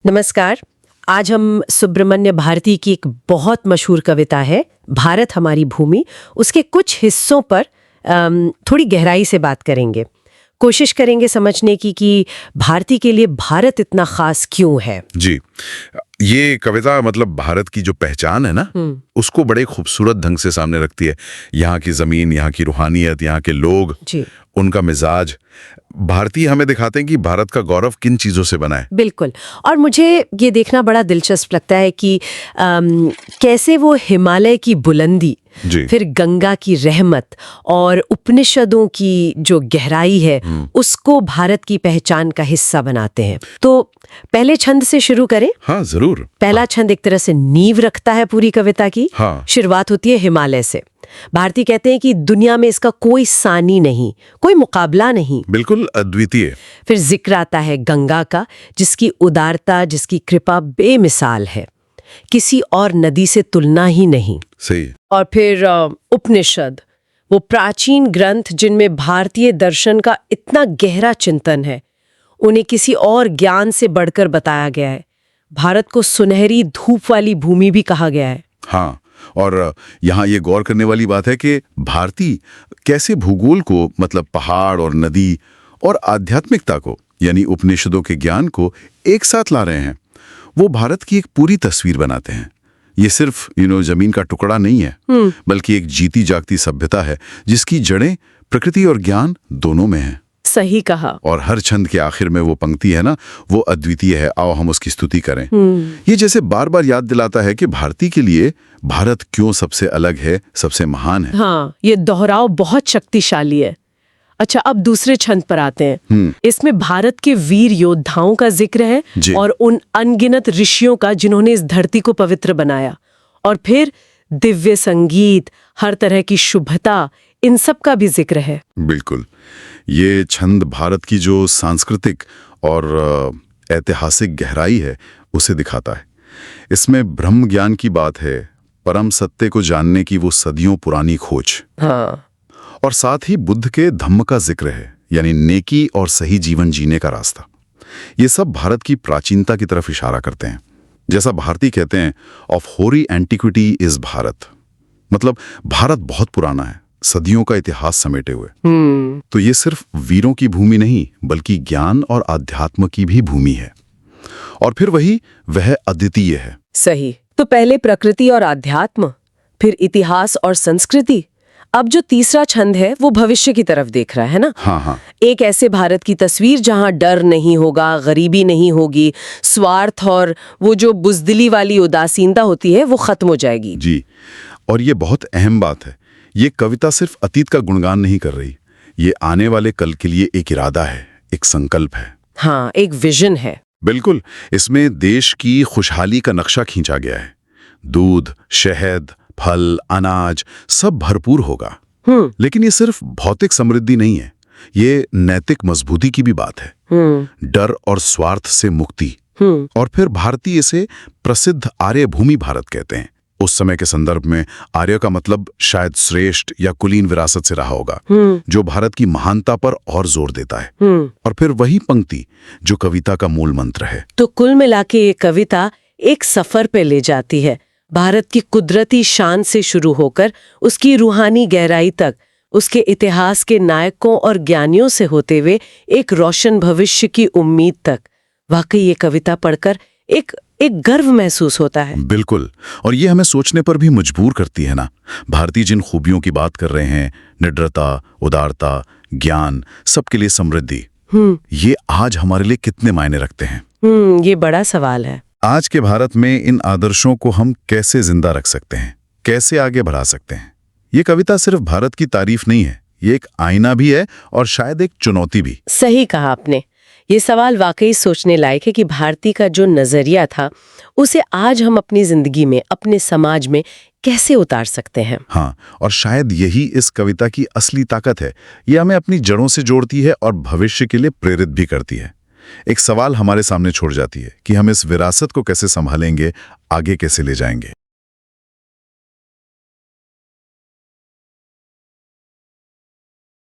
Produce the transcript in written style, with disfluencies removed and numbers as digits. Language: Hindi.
नमस्कार। आज हम सुब्रमण्य भारती की एक बहुत मशहूर कविता है भारत हमारी भूमि, उसके कुछ हिस्सों पर थोड़ी गहराई से बात करेंगे। कोशिश करेंगे समझने की कि भारती के लिए भारत इतना खास क्यों है। जी, ये कविता मतलब भारत की जो पहचान है ना, उसको बड़े खूबसूरत ढंग से सामने रखती है। यहाँ की जमीन, यहाँ की रूहानियत, यहाँ के लोग, जी उनका मिजाज। भारतीय हमें दिखाते हैं कि भारत का गौरव किन चीजों से बना है। बिल्कुल। और मुझे ये देखना बड़ा दिलचस्प लगता है कि कैसे वो हिमालय की बुलंदी, जी। फिर गंगा की रहमत और उपनिषदों की जो गहराई है उसको भारत की पहचान का हिस्सा बनाते हैं। तो पहले छंद से शुरू करें। हाँ, जरूर। पहला छंद एक तरह से नींव रखता है पूरी कविता की। हाँ। शुरुआत होती है हिमालय से। भारती कहते हैं कि दुनिया में इसका कोई सानी नहीं, कोई मुकाबला नहीं, बिल्कुल अद्वितीय। फिर जिक्र आता है गंगा का, जिसकी उदारता, जिसकी कृपा बेमिसाल है, किसी और नदी से तुलना ही नहीं। सही। और फिर उपनिषद, वो प्राचीन ग्रंथ जिनमें भारतीय दर्शन का इतना गहरा चिंतन है, उन्हें किसी और ज्ञान से बढ़कर बताया गया है। भारत को सुनहरी धूप वाली भूमि भी कहा गया है। हाँ, और यहाँ ये गौर करने वाली बात है कि भारती कैसे भूगोल को, मतलब पहाड़ और नदी और आध्यात्मिकता को, यानी उपनिषदों के ज्ञान को एक साथ ला रहे हैं। वो भारत की एक पूरी तस्वीर बनाते हैं। ये सिर्फ जमीन का टुकड़ा नहीं है, बल्कि एक जीती जागती सभ्यता है जिसकी जड़ें प्रकृति और ज्ञान दोनों में हैं। सही कहा। और हर छंद के आखिर में वो पंक्ति है ना, वो अद्वितीय है, आओ हम उसकी स्तुति करें। ये जैसे बार बार याद दिलाता है कि भारती के लिए भारत क्यों सबसे अलग है, सबसे महान है। हाँ, ये दोहराव बहुत शक्तिशाली है। अच्छा, अब दूसरे छंद पर आते हैं। इसमें भारत के वीर योद्धाओं का जिक्र है और उन अनगिनत ऋषियों का जिन्होंने इस धरती को पवित्र बनाया। और फिर दिव्य संगीत, हर तरह की शुभता, इन सब का भी जिक्र है। बिल्कुल। ये छंद भारत की जो सांस्कृतिक और ऐतिहासिक गहराई है उसे दिखाता है। इसमें ब्रह्म ज्ञान की बात है, परम सत्य को जानने की वो सदियों पुरानी खोज। हाँ। और साथ ही बुद्ध के धम्म का जिक्र है, यानी नेकी और सही जीवन जीने का रास्ता। ये सब भारत की प्राचीनता की तरफ इशारा करते हैं। जैसा भारती कहते हैं, ऑफ होरी एंटिक्विटी इज भारत, मतलब भारत बहुत पुराना है, सदियों का इतिहास समेटे हुए। तो ये सिर्फ वीरों की भूमि नहीं, बल्कि ज्ञान और आध्यात्म की भी भूमि है। और फिर वह अद्वितीय है। सही। तो पहले प्रकृति और आध्यात्म, फिर इतिहास और संस्कृति। अब जो तीसरा छंद है वो भविष्य की तरफ देख रहा है ना। हाँ हाँ। एक ऐसे भारत की तस्वीर जहां डर नहीं होगा, गरीबी नहीं होगी, स्वार्थ और वो जो बुजदिली वाली उदासीनता होती है वो खत्म हो जाएगी। जी, और ये बहुत अहम बात है। ये कविता सिर्फ अतीत का गुणगान नहीं कर रही, ये आने वाले कल के लिए एक इरादा है, एक संकल्प है। हाँ, एक विजन है। बिल्कुल। इसमें देश की खुशहाली का नक्शा खींचा गया है। दूध, शहद, फल, अनाज सब भरपूर होगा। लेकिन ये सिर्फ भौतिक समृद्धि नहीं है, ये नैतिक मजबूती की भी बात है। डर और स्वार्थ से मुक्ति। और फिर भारतीय इसे प्रसिद्ध आर्य भूमि भारत कहते हैं। उस समय के संदर्भ में आर्य का मतलब शायद श्रेष्ठ या कुलीन विरासत से रहा होगा, जो भारत की महानता पर और जोर देता है। और फिर वही पंक्ति जो कविता का मूल मंत्र है। तो कुल मिला के ये कविता एक सफर पे ले जाती है, भारत की कुदरती शान से शुरू होकर उसकी रूहानी गहराई तक, उसके इतिहास के नायकों और ज्ञानियों से होते हुए एक रोशन भविष्य की उम्मीद तक। वाकई ये कविता पढ़कर एक गर्व महसूस होता है। बिल्कुल। और ये हमें सोचने पर भी मजबूर करती है ना। भारतीय जिन खूबियों की बात कर रहे हैं, निडरता, उदारता, ज्ञान, सबके लिए समृद्धि, ये आज हमारे लिए कितने मायने रखते हैं? ये बड़ा सवाल है। आज के भारत में इन आदर्शों को हम कैसे जिंदा रख सकते हैं, कैसे आगे बढ़ा सकते हैं? ये कविता सिर्फ भारत की तारीफ नहीं है, ये एक आईना भी है और शायद एक चुनौती भी। सही कहा आपने। ये सवाल वाकई सोचने लायक है कि भारती का जो नजरिया था उसे आज हम अपनी जिंदगी में, अपने समाज में कैसे उतार सकते हैं। हाँ, और शायद यही इस कविता की असली ताकत है। ये हमें अपनी जड़ों से जोड़ती है और भविष्य के लिए प्रेरित भी करती है। एक सवाल हमारे सामने छोड़ जाती है कि हम इस विरासत को कैसे संभालेंगे, आगे कैसे ले जाएंगे।